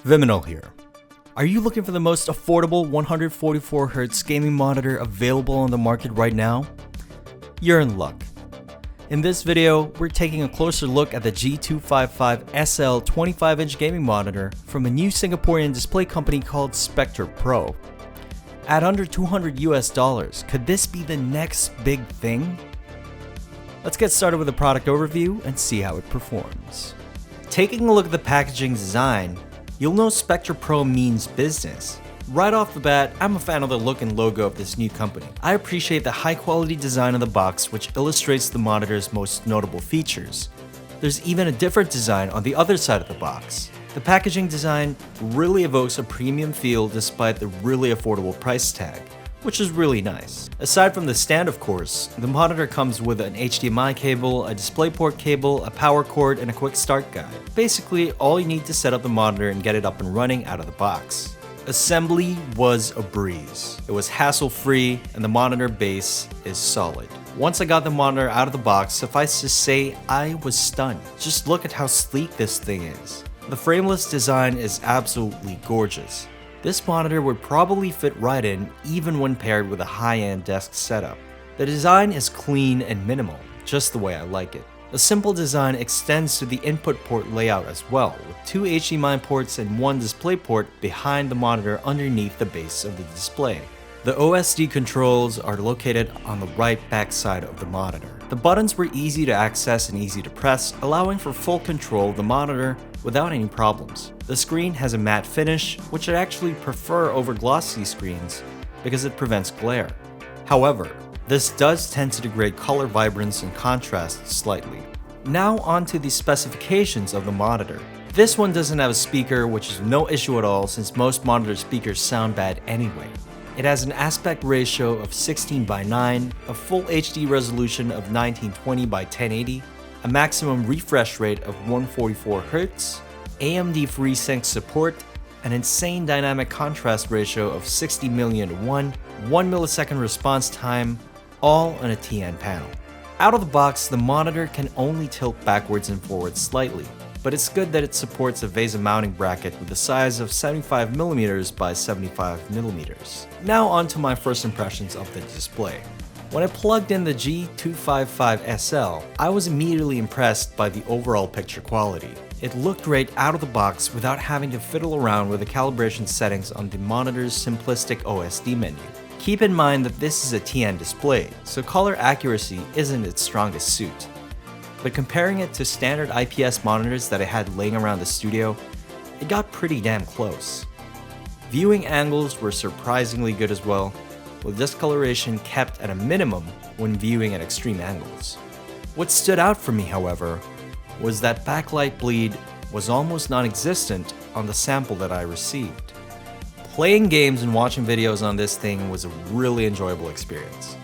Vyminal here. Are you looking for the most affordable 144Hz gaming monitor available on the market right now? You're in luck. In this video, we're taking a closer look at the G255SL 25-inch gaming monitor from a new Singaporean display company called SpecterPro. At under $200 US, could this be the next big thing? Let's get started with a product overview and see how it performs. Taking a look at the packaging design, you'll know SpecterPro means business. Right off the bat, I'm a fan of the look and logo of this new company. I appreciate the high quality design of the box, which illustrates the monitor's most notable features. There's even a different design on the other side of the box. The packaging design really evokes a premium feel despite the really affordable price tag, which is really nice. Aside from the stand, of course, the monitor comes with an HDMI cable, a DisplayPort cable, a power cord, and a quick start guide. Basically, all you need to set up the monitor and get it up and running out of the box. Assembly was a breeze. It was hassle-free, and the monitor base is solid. Once I got the monitor out of the box, suffice to say, I was stunned. Just look at how sleek this thing is. The frameless design is absolutely gorgeous. This monitor would probably fit right in even when paired with a high-end desk setup. The design is clean and minimal, just the way I like it. The simple design extends to the input port layout as well, with 2 HDMI ports and 1 display port behind the monitor underneath the base of the display. The OSD controls are located on the right back side of the monitor. The buttons were easy to access and easy to press, allowing for full control of the monitor without any problems. The screen has a matte finish, which I actually prefer over glossy screens because it prevents glare. However, this does tend to degrade color vibrance and contrast slightly. Now onto the specifications of the monitor. This one doesn't have a speaker, which is no issue at all since most monitor speakers sound bad anyway. It has an aspect ratio of 16:9, a full HD resolution of 1920x1080, a maximum refresh rate of 144Hz, AMD FreeSync support, an insane dynamic contrast ratio of 60 million to 1 millisecond response time, all on a TN panel. Out of the box, the monitor can only tilt backwards and forwards slightly, but it's good that it supports a VESA mounting bracket with a size of 75mm by 75mm. Now onto my first impressions of the display. When I plugged in the G255SL, I was immediately impressed by the overall picture quality. It looked great out of the box without having to fiddle around with the calibration settings on the monitor's simplistic OSD menu. Keep in mind that this is a TN display, so color accuracy isn't its strongest suit. But comparing it to standard IPS monitors that I had laying around the studio, it got pretty damn close. Viewing angles were surprisingly good as well, with discoloration kept at a minimum when viewing at extreme angles. What stood out for me, however, was that backlight bleed was almost non-existent on the sample that I received. Playing games and watching videos on this thing was a really enjoyable experience.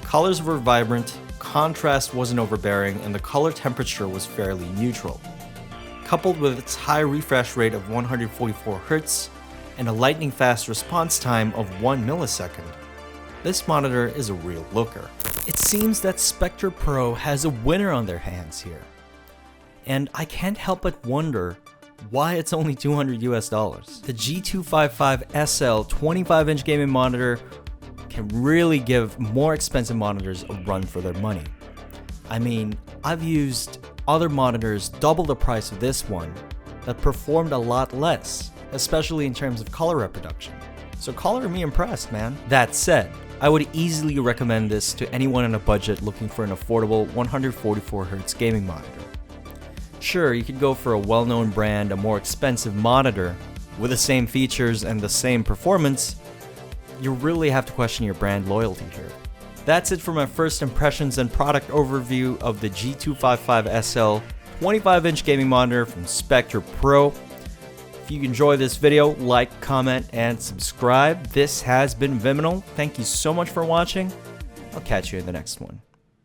Colors were vibrant, contrast wasn't overbearing, and the color temperature was fairly neutral. Coupled with its high refresh rate of 144Hz and a lightning-fast response time of 1 millisecond, this monitor is a real looker. It seems that SpecterPro has a winner on their hands here. And I can't help but wonder why it's only $200 US. The G255SL 25-inch gaming monitor can really give more expensive monitors a run for their money. I mean, I've used other monitors double the price of this one that performed a lot less, especially in terms of color reproduction. So color me impressed, man. That said, I would easily recommend this to anyone on a budget looking for an affordable 144Hz gaming monitor. Sure, you could go for a well-known brand, a more expensive monitor with the same features and the same performance. You really have to question your brand loyalty here. That's it for my first impressions and product overview of the G255SL 25-inch gaming monitor from SpecterPro. If you enjoy this video, like, comment, and subscribe. This has been Vyminal. Thank you so much for watching. I'll catch you in the next one.